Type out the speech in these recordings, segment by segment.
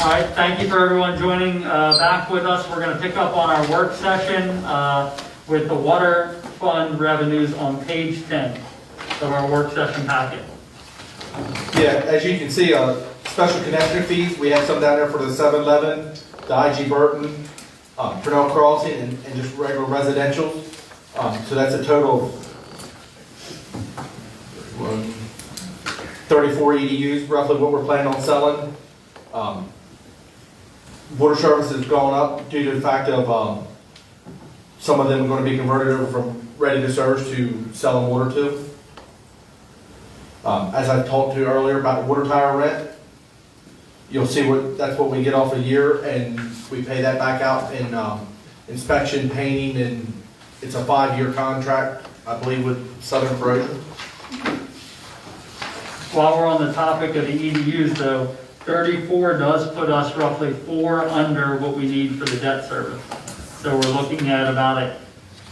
All right, thank you for everyone joining back with us. We're going to pick up on our work session with the water fund revenues on page 10 of our work session packet. Yeah, as you can see, special connection fees, we have some down there for the 7-Eleven, the IG Burton, Purnell Crossing, and just regular residential. So that's a total of 34 EDUs, roughly what we're planning on selling. Water service has gone up due to the fact of some of them are going to be converted over from ready to serve to selling water to. As I talked to you earlier about the water tower rent, you'll see that's what we get off a year, and we pay that back out in inspection, painting, and it's a 5-year contract, I believe, with Southern Corrosion. While we're on the topic of the EDUs though, 34 does put us roughly 4 under what we need for the debt service. So we're looking at about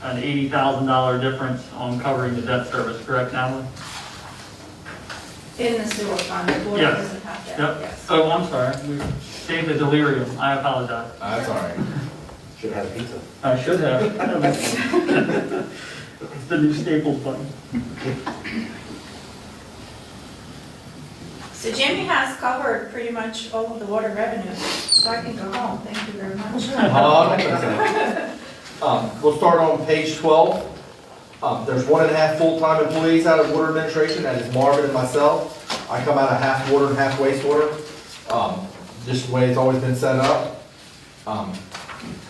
an $80,000 difference on covering the debt service, correct, Natalie? In the sewer fund, the board Yes. doesn't have that, Yep. yes. Oh, I'm sorry. We saved the delirium. I apologize. That's all right. Should have had a pizza. I should have. It's the new Staples button. So Jamie has covered pretty much all of the water revenues, so I can go home, thank you very much. We'll start on page 12. There's 1.5 full-time employees out of water administration, that is Marvin and myself. I come out of half water and half wastewater. Just the way it's always been set up.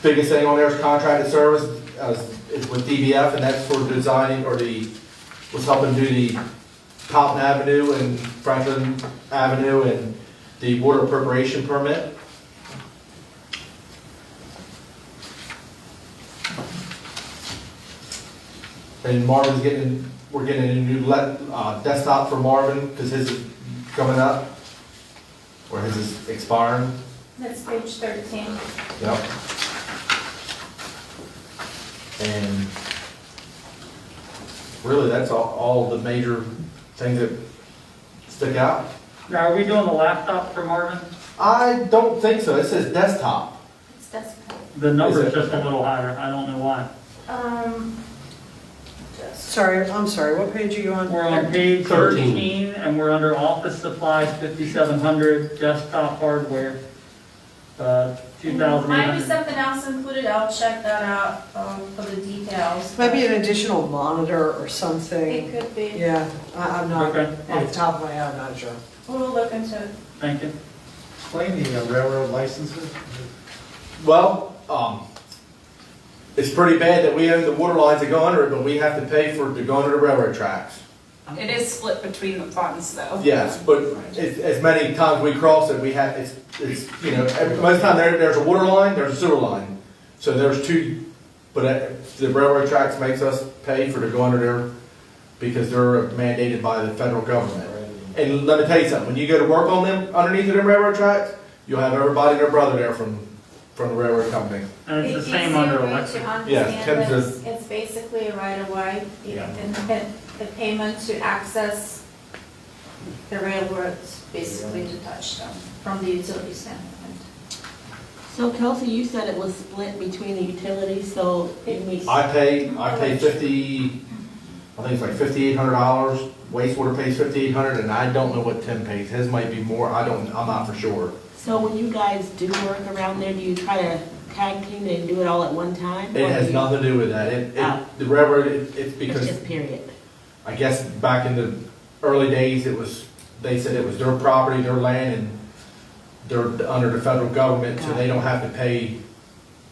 Biggest thing on there is contracted service, is with DBF, and that's for designing, was helping do the Cotton Avenue and Franklin Avenue and the water appropriation permit. And we're getting a new desktop for Marvin, because his is coming up, or his is expiring. That's page 13. Yep. And really, that's all the major things that stick out. Now, are we doing the laptop for Marvin? I don't think so. It says desktop. It's desktop. The number's just a little higher. I don't know why. Sorry, I'm sorry, what page are you on? We're on page 13 and we're under office supplies, 5,700, desktop hardware, Might be 2,800. something else included, I'll check that out for the details. Maybe an additional monitor or It something. could be, Yeah, I'm not, Okay. off the top of my head, I'm not sure. we'll look into it. Thank you. Explain the railroad licenses. Well, it's pretty bad that we own the water lines that go under it, but we have to pay to go under the railroad tracks. It is split between the funds, though. Yes, but as many times we cross it, it's most time there's a water line, there's a sewer line. So there's two, but the railroad tracks makes us pay to go under there because they're mandated by the federal government. And let me tell you something, when you go to work on them, underneath of them railroad tracks, you'll have everybody and their brother there from the railroad company. And it's the Easier same under way to electric. Yes, understand Tim's that it's basically a right of way, Yeah. and the payment to access the railroads, basically to touch them from the utility standpoint. So Kelsey, you said it was split between the utilities, so it makes. I pay 50, I think it's like $5,800. Wastewater pays $5,800, and I don't know what Tim pays. His might be more. I'm not for sure. So when you guys do work around there, do you try to tag team and do it all at one time? It or has do you- nothing to do with that. Oh. The railroad, it's It's because, just period. I guess back in the early days, they said it was their property, their land, and they're under the federal government, so they don't have to pay,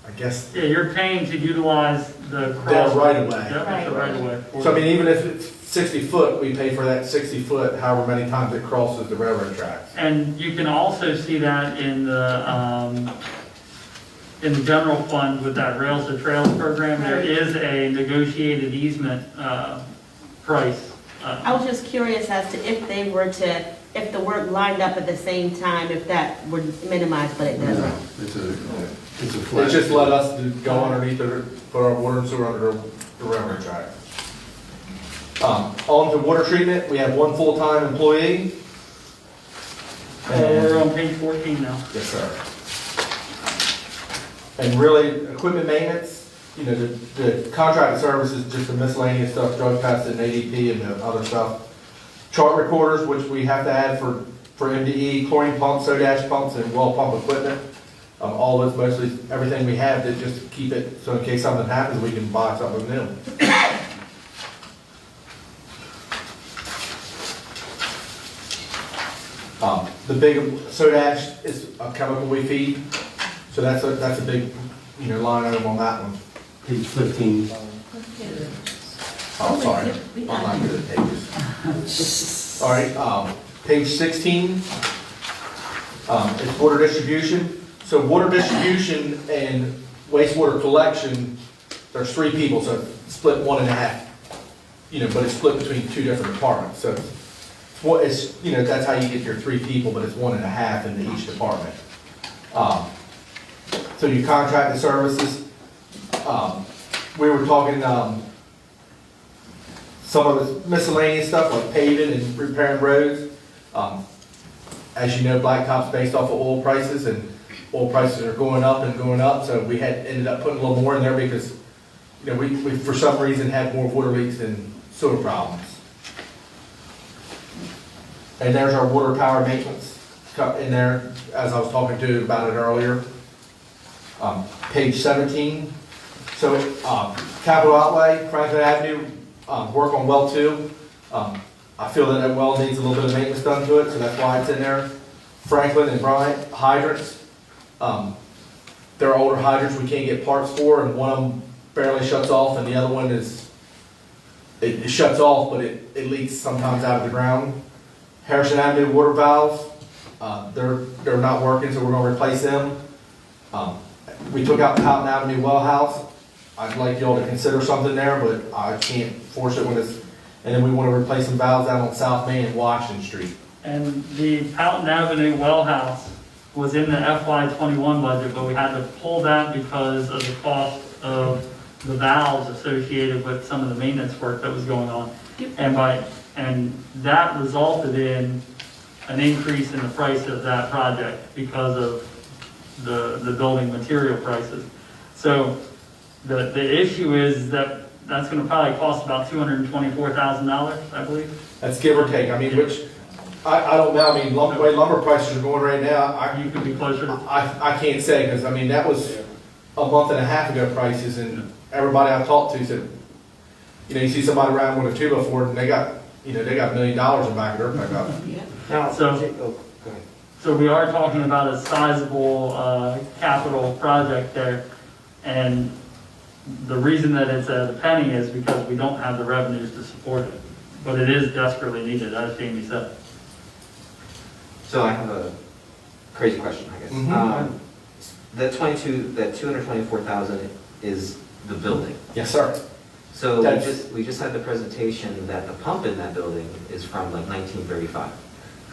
I guess, Yeah, you're paying to utilize the their cross. right of way. Yep, it's a right of way. So I mean, even if it's 60 foot, we pay for that 60 foot, however many times it crosses the railroad tracks. And you can also see that in the general fund with that Rails to Trails program. There is a negotiated easement price. I was just curious as to if they were to, if the work lined up at the same time, if that would minimize, but it doesn't. It's a flat. It's just let us go underneath put our water and sewer under the railroad track. On to water treatment, we have one full-time employee. We're on page 14 now. Yes, sir. And really, equipment maintenance, you know, the contracted services, just the miscellaneous stuff, drug testing, ADP and the other stuff. Chart recorders, which we have to add for MDE, chlorine pumps, soda ash pumps, and well pump equipment. All of it's mostly everything we have to just keep it, so in case something happens, we can buy something new. The big soda ash is a chemical we feed, so that's a big, you know, line item on that one. Page 15. Oh, sorry, I'm not good at pages. All right, page 16, it's water distribution. So water distribution and wastewater collection, there's 3 people, so it's split 1.5. You know, but it's split between 2 different departments, so it's, you know, that's how you get your 3 people, but it's 1.5 into each department. So you contract the services, we were talking, some of the miscellaneous stuff like paving and repairing roads. As you know, Blacktop's based off of oil prices, and oil prices are going up, so we had ended up putting a little more in there because, you know, we for some reason had more water leaks and sewer problems. And there's our water tower maintenance cut in there, as I was talking to you about it earlier. Page 17. So, capital outlay, Franklin Avenue, work on well 2. I feel that well needs a little bit of maintenance done to it, so that's why it's in there. Franklin and Bryant hydrants. There are older hydrants we can't get parts for, and one of them barely shuts off, and the other one is, it shuts off, but it leaks sometimes out of the ground. Harrison Avenue water valves, they're not working, so we're gonna replace them. We took out the Houghton Avenue well house. I'd like y'all to consider something there, but I can't force it when it's, and then we wanna replace some valves down on South Main and Washington Street. And the Houghton Avenue well house was in the FY21 budget, but we had to pull that because of the cost of the valves associated with some of the maintenance work that was going on. And that resulted in an increase in the price of that project because of the building material prices. So the issue is that that's gonna probably cost about $224,000, I believe. That's give or take, I mean, which, I don't know, I mean, the way lumber prices are going right now, You could be closer to, I can't say, because I mean, that was a month and a half ago prices, and everybody I've talked to said, you know, you see somebody around with a 2x4, and they got $1 million in the back of their pickup. Now, So- go ahead. so we are talking about a sizable capital project there. And the reason that it's at a penny is because we don't have the revenues to support it. But it is desperately needed, as Jamie said. So I have a crazy question, I guess. Mhm. That 224,000 is the building. Yes, sir. So That's- we just had the presentation that the pump in that building is from like 1935,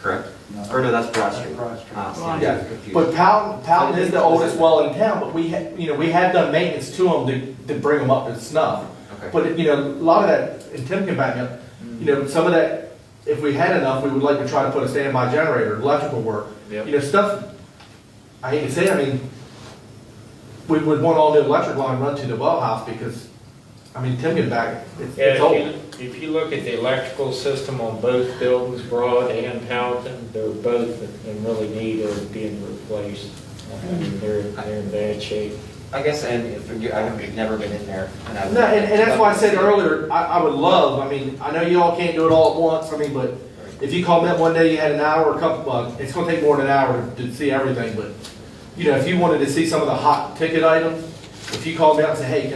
correct? Or no, that's Broad Street. Broad Street. Ah, see, I'm Yeah, confused. but Powell is the oldest well in town, but we have done maintenance to them to bring them up to snuff. Okay. But, you know, a lot of that, and Tim can back me up, you know, some of that, if we had enough, we would like to try to put a standby generator, electrical work. Yep. You know, stuff, I hate to say, I mean, we would want all the electric line run to the well house because, I mean, Tim can back, it's Yeah, old. if you look at the electrical system on both buildings, Broad and Powelton, they're both in really need of being replaced. I mean, they're in bad shape. I guess, and if I've never been in there. No, and that's why I said earlier, I would love, I mean, I know you all can't do it all at once, I mean, but if you called me up one day, you had an hour or a couple, well, it's gonna take more than an hour to see everything, but, you know, if you wanted to see some of the hot ticket items, if you called me up and said, hey,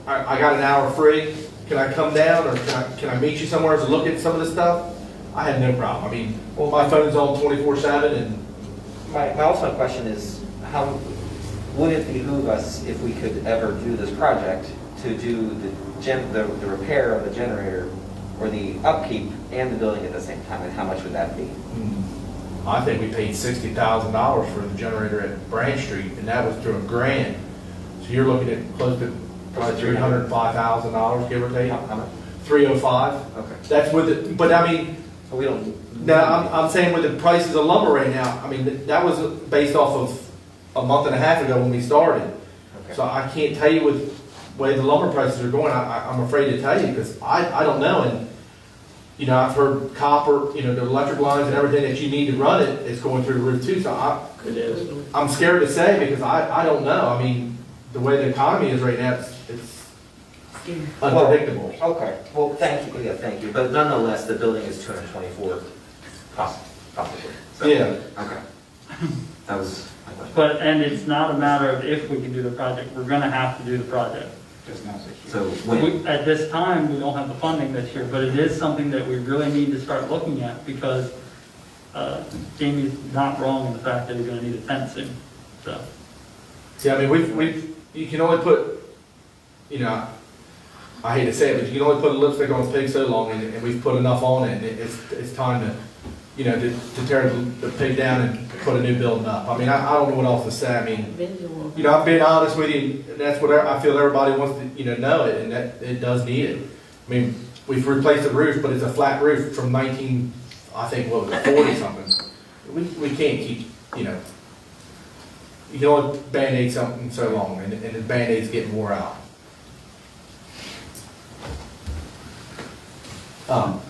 I got an hour free, can I come down, or can I meet you somewhere to look at some of this stuff? I had no problem, I mean, my phone's on 24/7, and My ultimate question is, how would it behoove us, if we could ever do this project, to do the repair of the generator or the upkeep and the building at the same time, and how much would that be? I think we paid $60,000 for the generator at Branch Street, and that was through a grant. So you're looking at close to probably $305,000, give or take. How much? 305. Okay. That's with it, but I mean, We don't. Now, I'm saying with the prices of lumber right now, I mean, that was based off of a month and a half ago when we started. Okay. So I can't tell you with the way the lumber prices are going, I'm afraid to tell you, because I don't know, and, you know, I've heard copper, you know, the electric lines and everything that you need to run it is going through the roof too, so It is. I'm scared to say, because I don't know, I mean, the way the economy is right now, it's unpredictable. Okay, well, thank you, yeah, thank you, but nonetheless, the building is 224, possibly. So, Yeah. Okay. That was my question. But, and it's not a matter of if we can do the project, we're gonna have to do the project. So when, At this time, we don't have the funding this year, but it is something that we really need to start looking at, because Jamie's not wrong in the fact that we're gonna need a tent soon, so. Yeah, I mean, you can only put, you know, I hate to say it, but you can only put a lipstick on a pig so long, and we've put enough on it, and it's time to, you know, to tear the pig down and put a new building up. I mean, I don't know what else to say, I mean, Visual. you know, I'm being honest with you, and that's what I feel everybody wants to, you know it, and that, it does need it. I mean, we've replaced the roof, but it's a flat roof from 19, I think, what was it, 40 something. We can't keep, you know, you can only Band-Aid something so long, and the Band-Aid's getting wore out.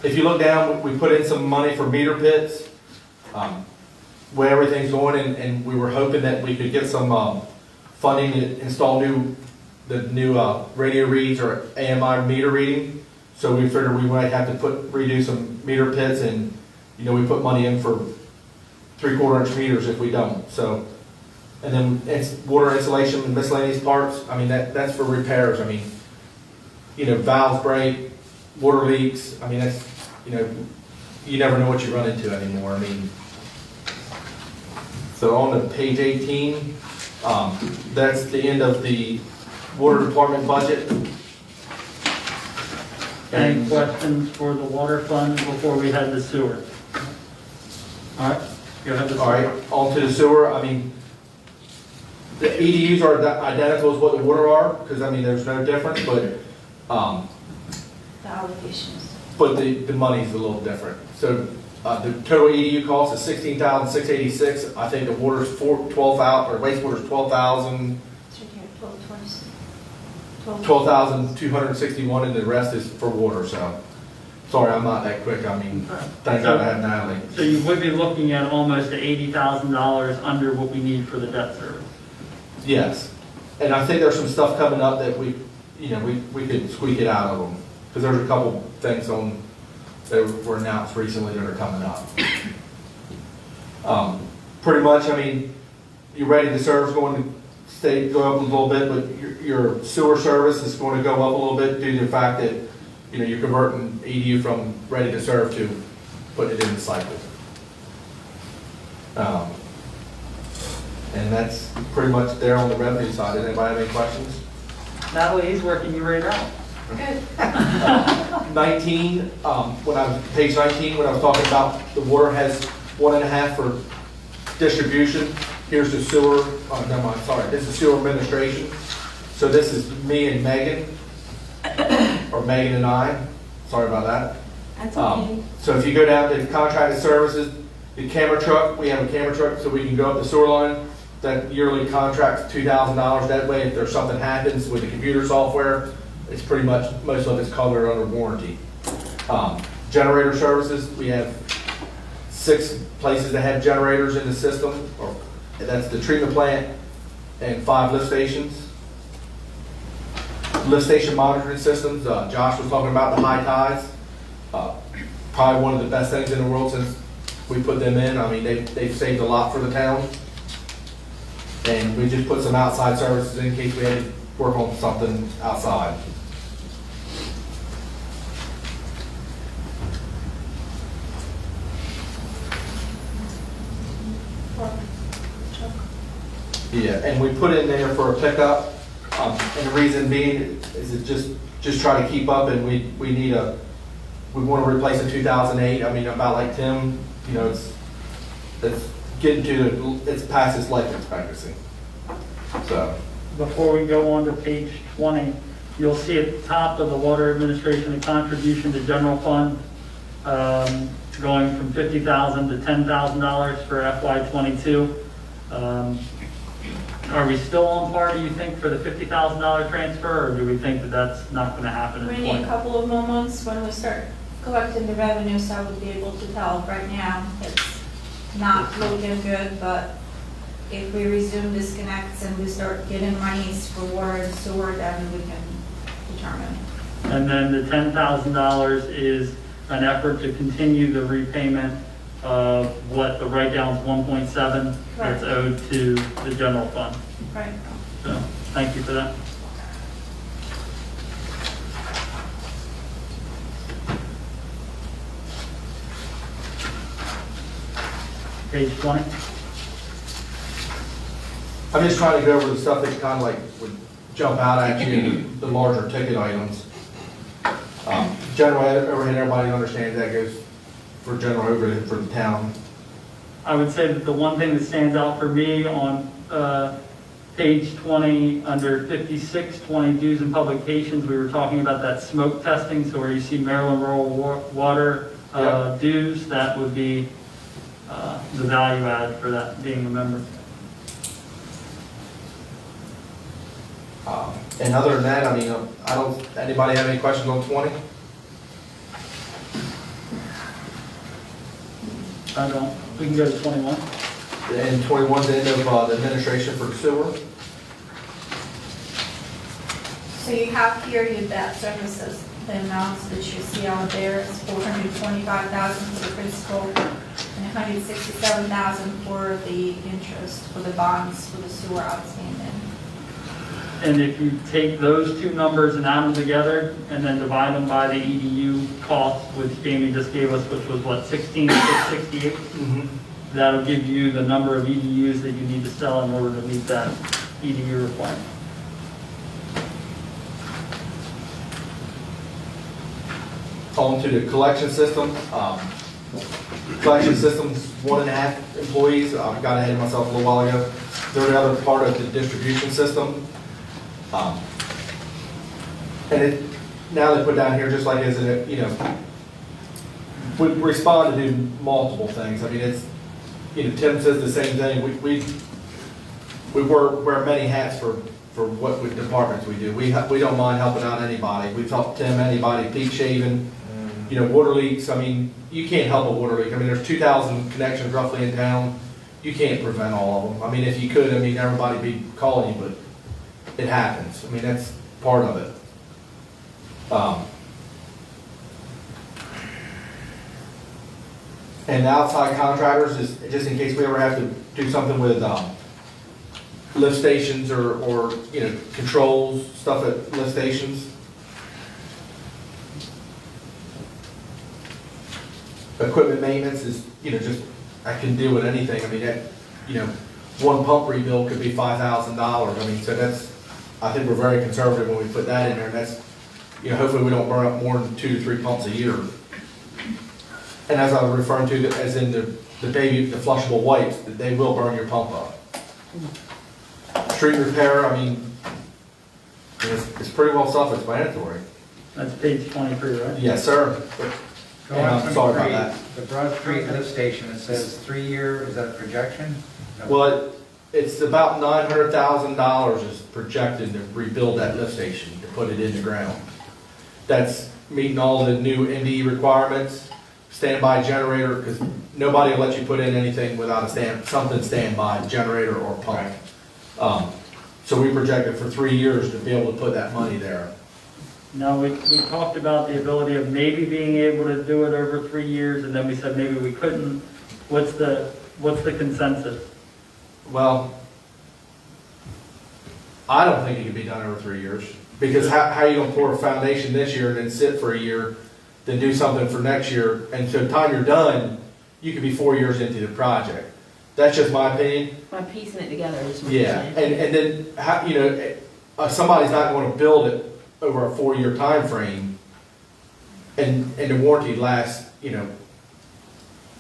If you look down, we put in some money for meter pits, where everything's going, and we were hoping that we could get some funding to install the new radio reads or AMI meter reading. So we figured we might have to redo some meter pits, and, you know, we put money in for 3/4 inch meters if we don't, so. And then it's water insulation and miscellaneous parts, I mean, that's for repairs, I mean, you know, valves break, water leaks, I mean, that's, you know, you never know what you run into anymore, I mean. So on to page 18, that's the end of the water department budget. Any questions for the water fund before we head to sewer? All right, go ahead. All right, on to the sewer, I mean, the EDUs are identical as what the water are, because, I mean, there's no difference, but, The allegations. but the money's a little different. So, the total EDU cost is $16,686, I think the water's 12,000, or wastewater's 12,000, It's right here, 1226. 12,261, and the rest is for water, so. Sorry, I'm not that quick, I mean, thank God I have Natalie. So you would be looking at almost $80,000 under what we need for the debt service. Yes, and I think there's some stuff coming up that we could squeak it out of them, because there's a couple things that were announced recently that are coming up. Pretty much, I mean, your ready to serve is going to go up a little bit, but your sewer service is going to go up a little bit due to the fact that, you know, you're converting EDU from ready to serve to putting it in the cycle. And that's pretty much there on the revenue side. Does anybody have any questions? Natalie, he's working you right out. Good. 19, page 19, when I was talking about the water has 1.5 for distribution. Here's the sewer, never mind, sorry, this is sewer administration. So this is me and Megan, or Megan and I, sorry about that. That's okay. So if you go down to contracted services, the camera truck, we have a camera truck so we can go up the sewer line. That yearly contract's $2,000. That way, if there's something happens with the computer software, it's pretty much, most of it's covered under warranty. Generator services, we have 6 places that have generators in the system, or that's the treatment plant and 5 lift stations. Lift station monitoring systems, Josh was talking about the high tides. Probably one of the best things in the world since we put them in. I mean, they've saved a lot for the town. And we just put some outside services in case we had to work on something outside. Yeah, and we put in there for a pickup, and the reason being is it just try to keep up, and we want to replace a 2008. I mean, about like Tim, you know, it's it's past its life expectancy. So, Before we go on to page 20, you'll see at the top of the water administration, the contribution to general fund. going from $50,000 to $10,000 for FY '22. Are we still on par, do you think, for the $50,000 transfer, or do we think that that's not going to happen We in need a 20? couple of more months when we start collecting the revenue, so I would be able to tell. Right now, it's not looking good, but if we resume disconnects and we start getting monies for water and sewer, then we can determine. And then the $10,000 is an effort to continue the repayment of what the write-down's 1.7 that's owed to the general fund. Right. So, thank you for that. Page 20. I'm just trying to go over the stuff that kind of like would jump out at you, the larger ticket items. General overhead, everybody understands that goes for general overhead for the town. I would say that the one thing that stands out for me on page 20, under 5620 dues and publications, we were talking about that smoke testing, so where you see Maryland Rural Water Yeah. dues, that would be the value add for that being a member. And other than that, I mean, anybody have any questions on 20? I don't, we can go to 21. And 21's the end of the administration for sewer. So you have here your debt services, the amounts that you see out there is $425,000 for the principal and $167,000 for the interest, for the bonds, for the sewer outstanding. And if you take those two numbers and add them together, and then divide them by the EDU cost, which Jamie just gave us, which was what, 16,668? That'll give you the number of EDUs that you need to sell in order to meet that EDU requirement. On to the collection system. Collection system's 1.5 employees. I got ahead of myself a little while ago. They're the other part of the distribution system. And it, now they put down here, just like as a, you know, we respond to do multiple things. I mean, it's, you know, Tim says the same thing. We wear many hats for what departments we do. We don't mind helping out anybody. We've helped Tim, anybody, peak shaving, you know, water leaks. I mean, you can't help a water leak. I mean, there's 2,000 connections roughly in town. You can't prevent all of them. I mean, if you could, I mean, everybody'd be calling you, but it happens. I mean, that's part of it. And outside contractors is just in case we ever have to do something with lift stations or you know, controls, stuff at lift stations. Equipment maintenance is, you know, just, I can deal with anything. I mean, that, you know, one pump rebuild could be $5,000. I mean, so that's, I think we're very conservative when we put that in there, and that's, you know, hopefully we don't burn up more than 2 to 3 pumps a year. And as I was referring to, as in the flushable wipes, that they will burn your pump up. Street repair, I mean, it's pretty well self-explanatory. That's page 23, right? Yes, sir. Go And on I'm sorry about 23, that. The Broad Street lift station, it says 3-year, is that a projection? No. Well, it's about $900,000 is projected to rebuild that lift station, to put it in the ground. That's meeting all the new NDE requirements, standby generator, because nobody will let you put in anything without a something standby, generator or pump. So we projected for 3 years to be able to put that money there. Now, we talked about the ability of maybe being able to do it over 3 years, and then we said maybe we couldn't. What's the consensus? Well, I don't think it can be done over 3 years, because how are you gonna pour a foundation this year and then sit for a year, then do something for next year, and so the time you're done, you could be 4 years into the project. That's just my opinion. By piecing it together is what you're Yeah, saying. and then, how, you know, somebody's not gonna build it over a 4-year time frame, and the warranty lasts, you know,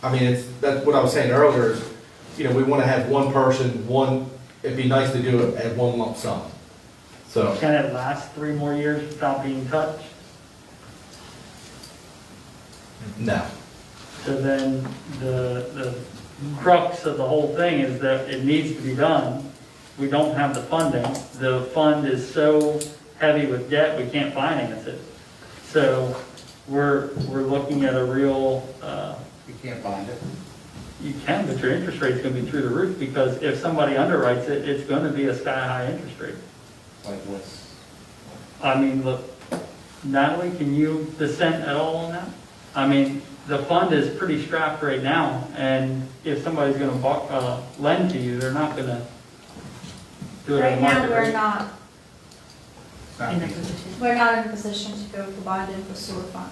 I mean, that's what I was saying earlier, is, you know, we wanna have one person, it'd be nice to do it at one lump sum. So, Can it last 3 more years without being touched? no. So then the crux of the whole thing is that it needs to be done. We don't have the funding. The fund is so heavy with debt, we can't finance it. So we're looking at a real, You can't bind it. you can, but your interest rate's gonna be through the roof, because if somebody underwrites it, it's gonna be a sky-high interest rate. Like what's, I mean, look, Natalie, can you dissent at all on that? I mean, the fund is pretty strapped right now, and if somebody's gonna lend to you, they're not gonna do it at Right market now, we're rate. not, In that position. we're not in a position to go for bonding for sewer fund,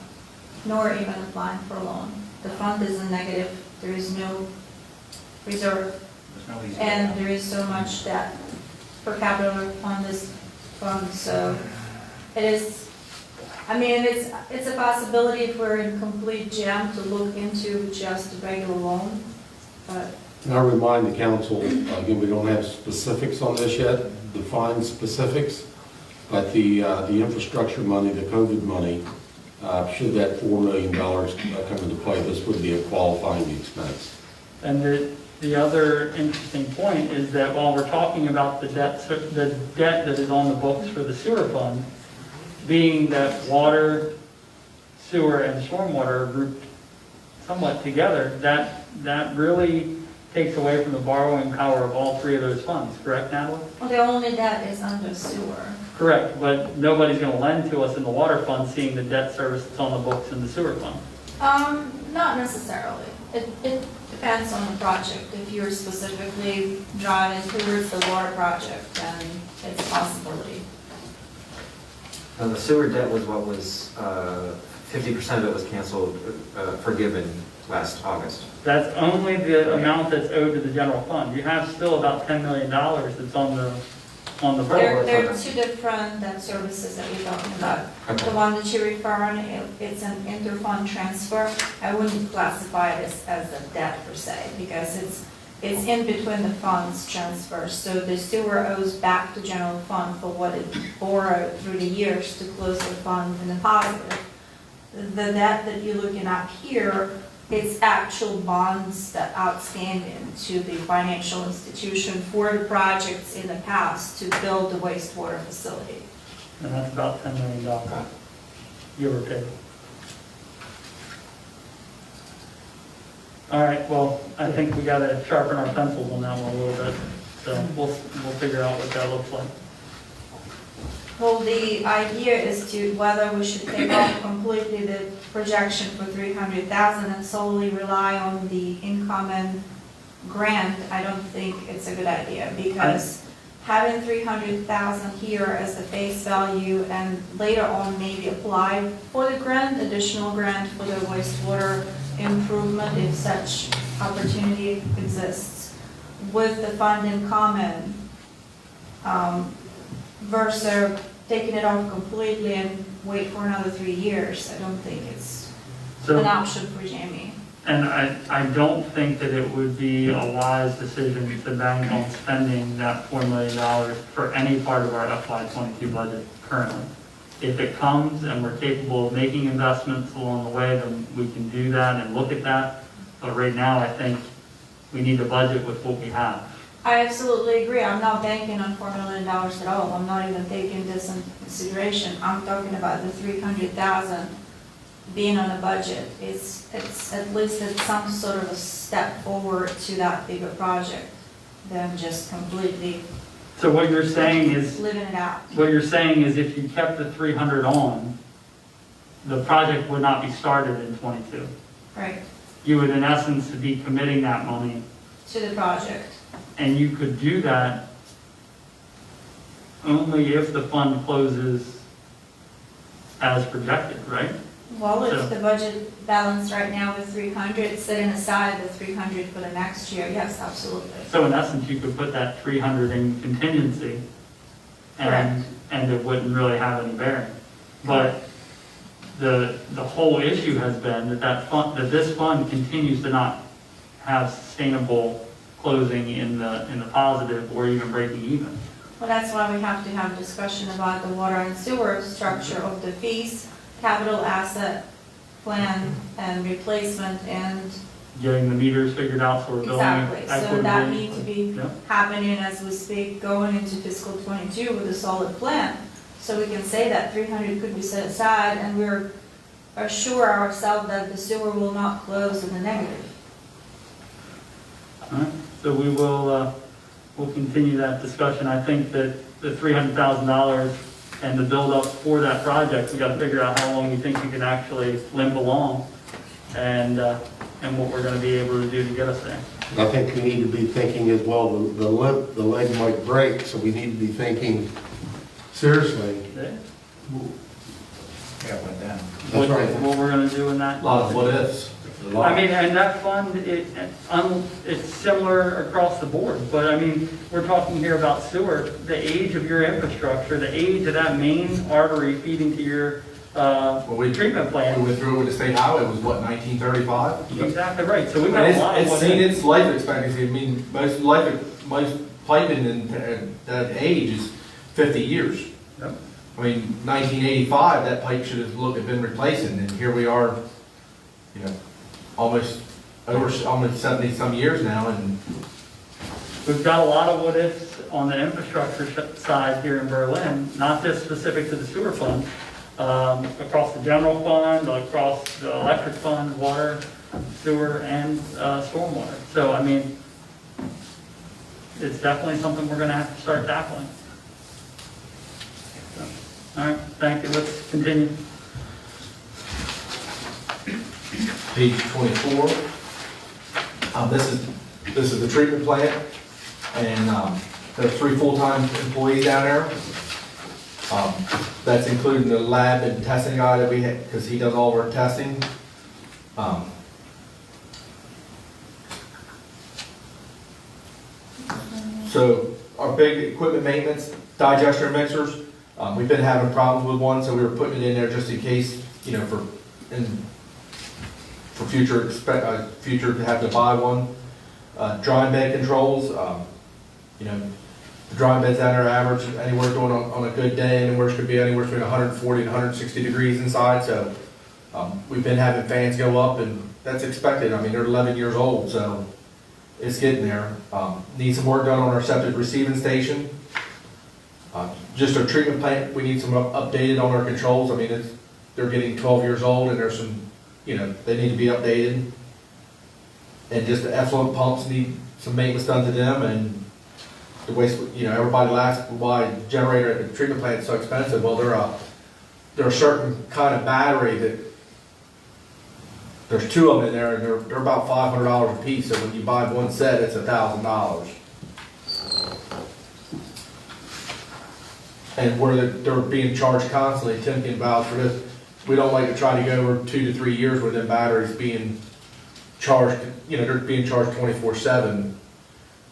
nor even applying for a loan. The fund is in negative, there is no reserve, there's no easy. and there is so much debt per capita on this fund, so it is, I mean, it's a possibility if we're in complete jam to look into just a regular loan, but And I remind the council, again, we don't have specifics on this yet, defined specifics, but the infrastructure money, the COVID money, should that $4 million come into play, this would be a qualifying expense. And the other interesting point is that while we're talking about the debt that is on the books for the sewer fund, being that water, sewer, and stormwater are grouped somewhat together, that really takes away from the borrowing power of all three of those funds, correct, Natalie? well, the only debt is under sewer. Correct, but nobody's going to lend to us in the water fund, seeing the debt service that's on the books in the sewer fund. Not necessarily. It depends on the project. If you're specifically driving towards the water project, then it's a possibility. Now, the sewer debt was what was, 50% of it was canceled, forgiven last August. That's only the amount that's owed to the general fund. You have still about $10 million that's on the books. There are two different debt services that you're talking about. Okay. The one that you're referring, it's an interfund transfer. I wouldn't classify this as a debt per se, because it's in between the funds transfers. So the sewer owes back to general fund for what it borrowed through the years to close the fund in the positive. The debt that you're looking at here, it's actual bonds that outstanding to the financial institution for the projects in the past to build the wastewater facility. And that's about $10 million, give or take. All right, well, I think we gotta sharpen our pencils on that one a little bit, so we'll figure out what that looks like. Well, the idea is to whether we should take off completely the projection for 300,000 and solely rely on the incoming grant. I don't think it's a good idea, because having 300,000 here as the face value and later on maybe apply for the grant, additional grant for the wastewater improvement if such opportunity exists, with the fund in common, versus taking it off completely and wait for another 3 years. I don't think it's an option for Jamie. And I don't think that it would be a wise decision to bank on spending that $4 million for any part of our FY22 budget currently. If it comes and we're capable of making investments along the way, then we can do that and look at that. But right now, I think we need to budget with what we have. I absolutely agree. I'm not banking on $4 million at all. I'm not even taking this into consideration. I'm talking about the 300,000 being on the budget. It's at least it's some sort of a step forward to that bigger project than just completely So what you're saying is, living it out. what you're saying is if you kept the 300 on, the project would not be started in '22. Right, You would in essence be committing that money, to the project. and you could do that only if the fund closes as projected, right? Well, So- if the budget balance right now is 300, setting aside the 300 for the next year, yes, absolutely. So in essence, you could put that 300 in contingency, and it wouldn't really have any bearing. But the whole issue has been that this fund continues to not have sustainable closing in the positive or even breaking even. Well, that's why we have to have discussion about the water and sewer structure of the fees, capital asset plan and replacement and Getting the meters figured out, so we're billing exactly. So equitably. that needs to be Yeah. happening as we speak, going into fiscal '22 with a solid plan. So we can say that 300 could be set aside and we're assure ourselves that the sewer will not close in the negative. All right, so we will, we'll continue that discussion. I think that the $300,000 and the build-up for that project, we got to figure out how long you think you can actually limp along and what we're going to be able to do to get us there. I think we need to be thinking as well, the leg might break, so we need to be thinking seriously. Okay? Yeah, but then. What, That's right. what we're going to do in that. A lot of what ifs. I mean, and that fund, it's similar across the board, but I mean, we're talking here about sewer, the age of your infrastructure, the age of that main artery feeding to your, treatment We plant. went through it with the state highway, it was what, 1935? Exactly right, so we've got a lot of It's what seen if. its life expectancy, I mean, most piping in that age is 50 years. Yep. I mean, 1985, that pipe should have been replacing, and here we are, you know, almost 70-some years now, and We've got a lot of what ifs on the infrastructure side here in Berlin, not just specific to the sewer fund, across the general fund, across the electric fund, water, sewer, and stormwater. So, I mean, it's definitely something we're gonna have to start tackling. So, all right, thank you, let's continue. page 24. This is the treatment plant, and there's 3 full-time employees down there. That's including the lab and testing guy that we had, because he does all of our testing. So our big equipment maintenance, digester mixers, we've been having problems with one, so we were putting it in there just in case, you know, for future to have to buy one. Drying bed controls, you know, the drying beds down there average anywhere going on a good day, anywhere could be anywhere between 140 and 160 degrees inside, so we've been having fans go up, and that's expected. I mean, they're 11 years old, so it's getting there. Need some work done on our septic receiving station. Just our treatment plant, we need some updated on our controls. I mean, they're getting 12 years old, and there's some, you know, they need to be updated. And just the effluent pumps need some maintenance done to them, and the waste, you know, everybody asks why generator at the treatment plant is so expensive. Well, they're a certain kind of battery that, there's 2 of them in there, and they're about $500 a piece, so when you buy one set, it's $1,000. And where they're being charged constantly, Tim can vouch for this, we don't like to try to go over 2 to 3 years with them batteries being charged, you know, they're being charged 24/7.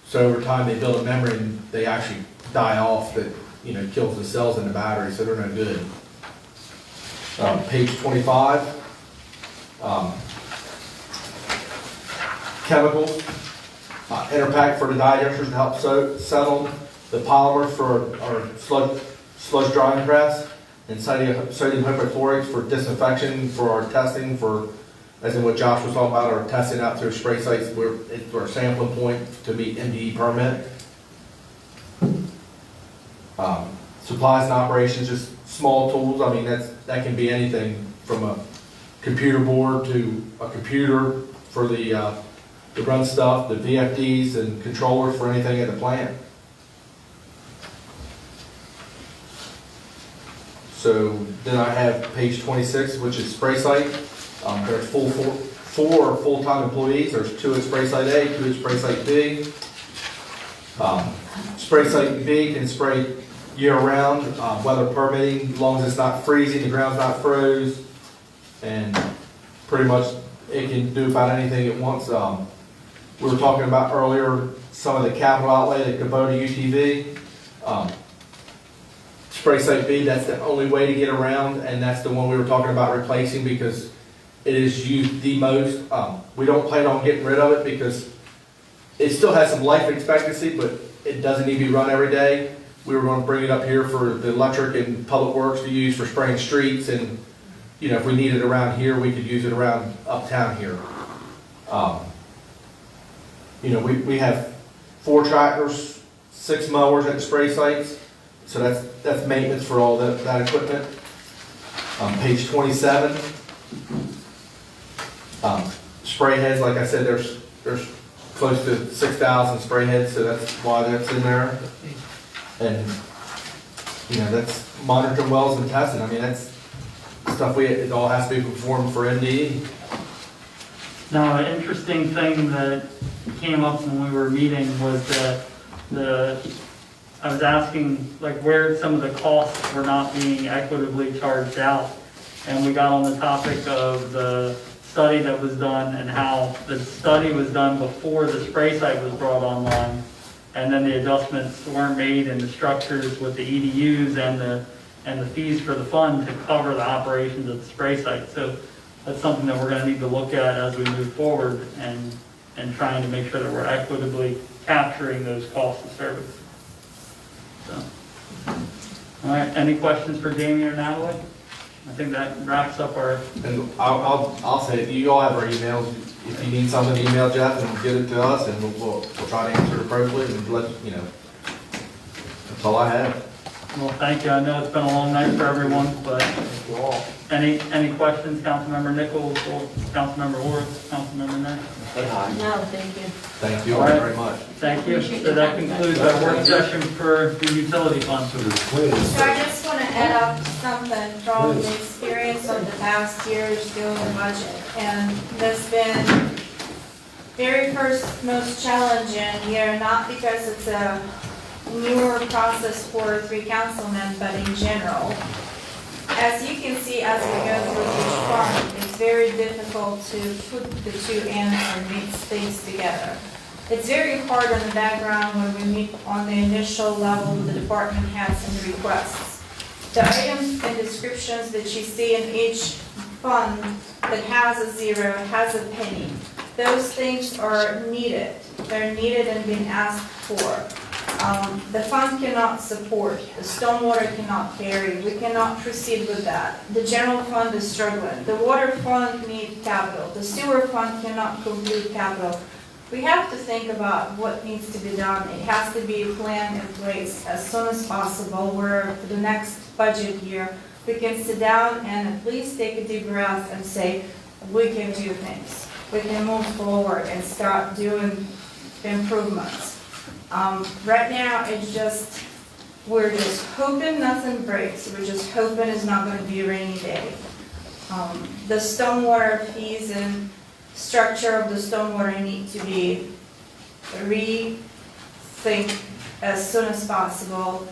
So over time, they build a memory and they actually die off that, you know, kills the cells in the battery, so they're no good. Page 25. Chemicals. Interpack for the digesters to help settle the polymer for our sludge drying press, and sodium hypochlorite for disinfection for our testing for, as in what Josh was talking about, our testing out through spray sites where it's our sampling point to meet MDE permit. Supplies and operations, just small tools. I mean, that can be anything from a computer board to a computer for the run stuff, the VFDs and controllers for anything at the plant. So then I have page 26, which is spray site. There's four full-time employees. There's 2 at spray site A, 2 at spray site B. Spray site B can spray year-round, weather permitting, as long as it's not freezing, the ground's not froze, and pretty much it can do about anything it wants. We were talking about earlier some of the capital outlay, the Kubota UTV. Spray site B, that's the only way to get around, and that's the one we were talking about replacing because it is used the most. We don't plan on getting rid of it because it still has some life expectancy, but it doesn't need to be run every day. We were going to bring it up here for the electric and public works to use for spraying streets and you know, if we need it around here, we could use it around uptown here. You know, we have 4 tractors, 6 mowers at the spray sites, so that's maintenance for all that equipment. Page 27. Spray heads, like I said, there's close to 6,000 spray heads, so that's why that's in there. And, you know, that's monitoring wells and testing. I mean, that's stuff it all has to be performed for MDE. Now, an interesting thing that came up when we were meeting was that I was asking like where some of the costs were not being equitably charged out. And we got on the topic of the study that was done and how the study was done before the spray site was brought online. And then the adjustments weren't made in the structures with the EDUs and the fees for the fund to cover the operations of the spray site. So that's something that we're gonna need to look at as we move forward and trying to make sure that we're equitably capturing those costs of service. So, all right, any questions for Jamie or Natalie? I think that wraps up our, And I'll say, it, you all have our emails. If you need something, email Jeff and get it to us, and we'll try to answer it appropriately and let, you know. That's all I have. well, thank you. I know it's been a long night for everyone, but any questions, Councilmember Nichols, or Councilmember Orr, Councilmember Nash? No, thank you. Thank you all very much. Thank you. So that concludes our work session for the utility fund. So I just want to add up something from the experience of the past years doing the budget. And that's been very first most challenging year, not because it's a newer process for 3 councilmen, but in general. As you can see, as we go through each fund, it's very difficult to put the 2 ends and mix things together. It's very hard in the background when we meet on the initial level with the department heads and the requests. The items and descriptions that you see in each fund that has a 0, has a penny, those things are needed. They're needed and being asked for. The fund cannot support, the stormwater cannot carry, we cannot proceed with that. The general fund is struggling, the water fund needs capital, the sewer fund cannot complete capital. We have to think about what needs to be done. It has to be planned in place as soon as possible, where for the next budget year, we can sit down and at least take a deep breath and say, we can do things. We can move forward and start doing improvements. Right now, we're just hoping nothing breaks. We're just hoping it's not going to be a rainy day. The stormwater fees and structure of the stormwater need to be rethink as soon as possible.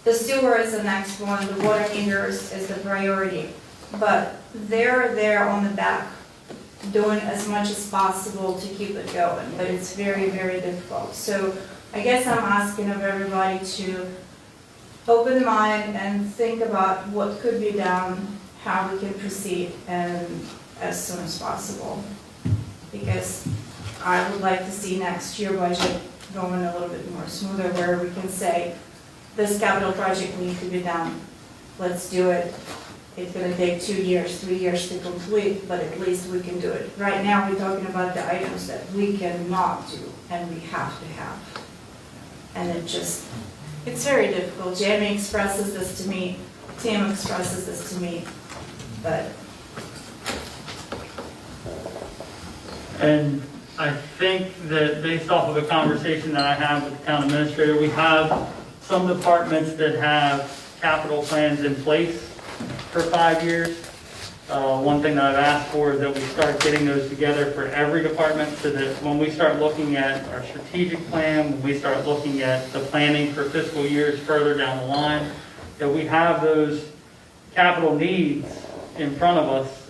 The sewer is the next one. The water meters is the priority. But they're there on the back doing as much as possible to keep it going. But it's very, very difficult. So I guess I'm asking of everybody to open mind and think about what could be done, how we can proceed, and as soon as possible. Because I would like to see next year budget going a little bit more smoother, where we can say, this capital project needs to be done. Let's do it. It's gonna take 2 years, 3 years to complete, but at least we can do it. Right now, we're talking about the items that we cannot do, and we have to have. And it's very difficult. Jamie expresses this to me, Tim expresses this to me, but. And I think that based off of a conversation that I had with the town administrator, we have some departments that have capital plans in place for 5 years. One thing that I've asked for is that we start getting those together for every department, so that when we start looking at our strategic plan, when we start looking at the planning for fiscal years further down the line, that we have those capital needs in front of us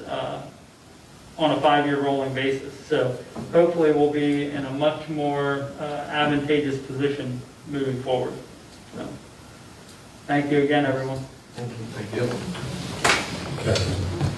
on a 5-year rolling basis. So hopefully we'll be in a much more advantageous position moving forward. So, thank you again, everyone. Thank you. Okay.